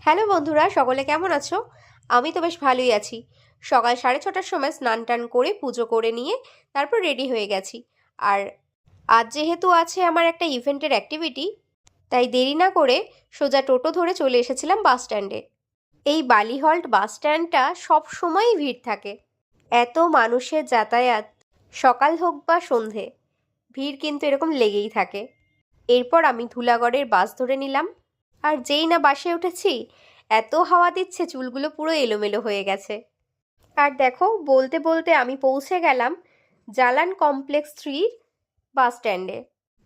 Hello বন্ধুরা, সকলে কেমন আছো? আমি তো বেশ ভালোই আছি। সকাল 6:30টার সময় স্নান টান করে পুজো করে নিয়ে তারপর রেডি হয়ে গেছি। আর আজ যেহেতু আছে আমার একটা ইভেন্টের অ্যাক্টিভিটি, তাই দেরি না করে সোজা টোটো ধরে চলে এসেছিলাম বাস স্ট্যান্ডে। এই বালিহল্ট বাস স্ট্যান্ডটা সব সময়ই ভিড় থাকে। এত মানুষের যাতায়াত, সকাল হোক বা সন্ধে, ভিড় কিন্তু এরকম লেগেই থাকে। এরপর আমি ধুলাগড়ের বাস ধরে নিলাম। আর যেই না বাসে উঠেছি, এত হাওয়া দিচ্ছে চুলগুলো পুরো এলোমেলো হয়ে গেছে। আর দেখো, বলতে বলতে আমি পৌঁছে গেলাম জালান কমপ্লেক্স 3 বাস স্ট্যান্ডে।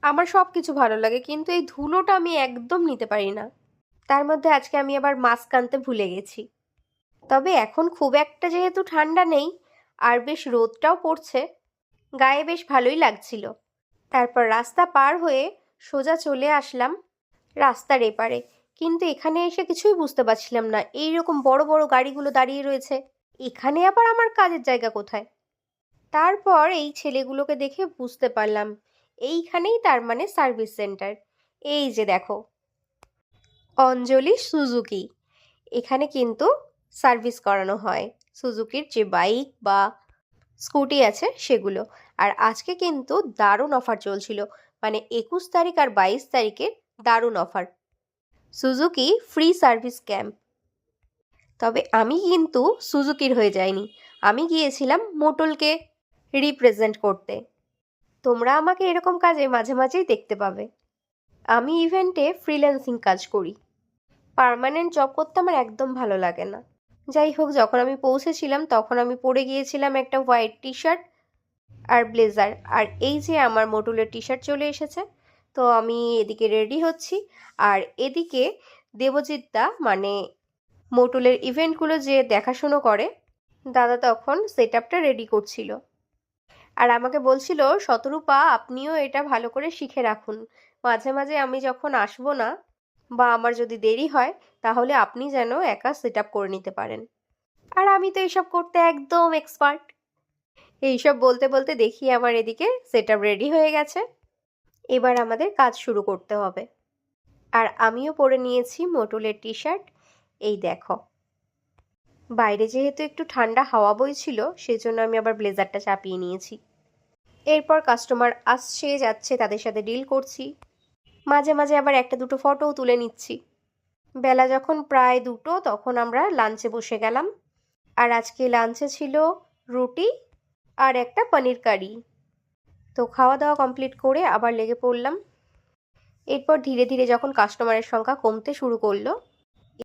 আমার সব কিছু ভালো লাগে, কিন্তু এই ধুলোটা আমি একদম নিতে পারি না। তার মধ্যে আজকে আমি আবার মাস্ক আনতে ভুলে গেছি। তবে এখন খুব একটা যেহেতু ঠান্ডা নেই, আর বেশ রোদটাও পড়ছে, গায়ে বেশ ভালোই লাগছিল। তারপর রাস্তা পার হয়ে সোজা চলে আসলাম রাস্তার এপারে। কিন্তু এখানে এসে কিছুই বুঝতে পারছিলাম না, এইরকম বড় বড় গাড়িগুলো দাঁড়িয়ে রয়েছে, এখানে আবার আমার কাজের জায়গা কোথায়? তারপর এই ছেলেগুলোকে দেখে বুঝতে পারলাম এইখানেই তার মানে সার্ভিস সেন্টার। এই যে দেখো, অঞ্জলি সুজুকি। এখানে কিন্তু সার্ভিস করানো হয় সুজুকির যে বাইক বা স্কুটি আছে সেগুলো। আর আজকে কিন্তু দারুণ অফার চলছিল, মানে 21 তারিখ আর 22 তারিখে দারুণ offer, Suzuki free service camp. তবে আমি কিন্তু সুজুকির হয়ে যাইনি, আমি গিয়েছিলাম মোটলকে রিপ্রেজেন্ট করতে। তোমরা আমাকে এরকম কাজে মাঝে মাঝেই দেখতে পাবে। আমি ইভেন্টে ফ্রিল্যান্সিং কাজ করি, পার্মানেন্ট জব করতে আমার একদম ভালো লাগে না। যাই হোক, যখন আমি পৌঁছেছিলাম তখন আমি পরে গিয়েছিলাম একটা হোয়াইট টি শার্ট আর ব্লেজার। আর এই যে আমার মোটলের টি শার্ট চলে এসেছে। তো আমি এদিকে রেডি হচ্ছি, আর এদিকে দেবজিৎদা, মানে মোটলের ইভেন্টগুলো যে দেখাশুনো করে, দাদা তখন সেট আপটা রেডি করছিল। আর আমাকে বলছিল, শতরূপা আপনিও এটা ভালো করে শিখে রাখুন, মাঝে মাঝে আমি যখন আসবো না বা আমার যদি দেরি হয়, তাহলে আপনি যেন একা সেট আপ করে নিতে পারেন। আর আমি তো এইসব করতে একদম এক্সপার্ট। এইসব বলতে বলতে দেখি আমার এদিকে সেট আপ রেডি হয়ে গেছে। এবার আমাদের কাজ শুরু করতে হবে। আর আমিও পরে নিয়েছি মোটলের টি শার্ট। এই দেখো, বাইরে যেহেতু একটু ঠান্ডা হাওয়া বইছিল, সেজন্য আমি আবার ব্লেজারটা চাপিয়ে নিয়েছি। এরপর কাস্টমার আসছে যাচ্ছে, তাদের সাথে ডিল করছি, মাঝে মাঝে আবার একটা দুটো ফটোও তুলে নিচ্ছি। বেলা যখন প্রায় 2টো, তখন আমরা লাঞ্চে বসে গেলাম। আর আজকে লাঞ্চে ছিল রুটি আর একটা পনির কারি। তো খাওয়া দাওয়া কমপ্লিট করে আবার লেগে পড়লাম। এরপর ধীরে ধীরে যখন কাস্টমারের সংখ্যা কমতে শুরু করলো,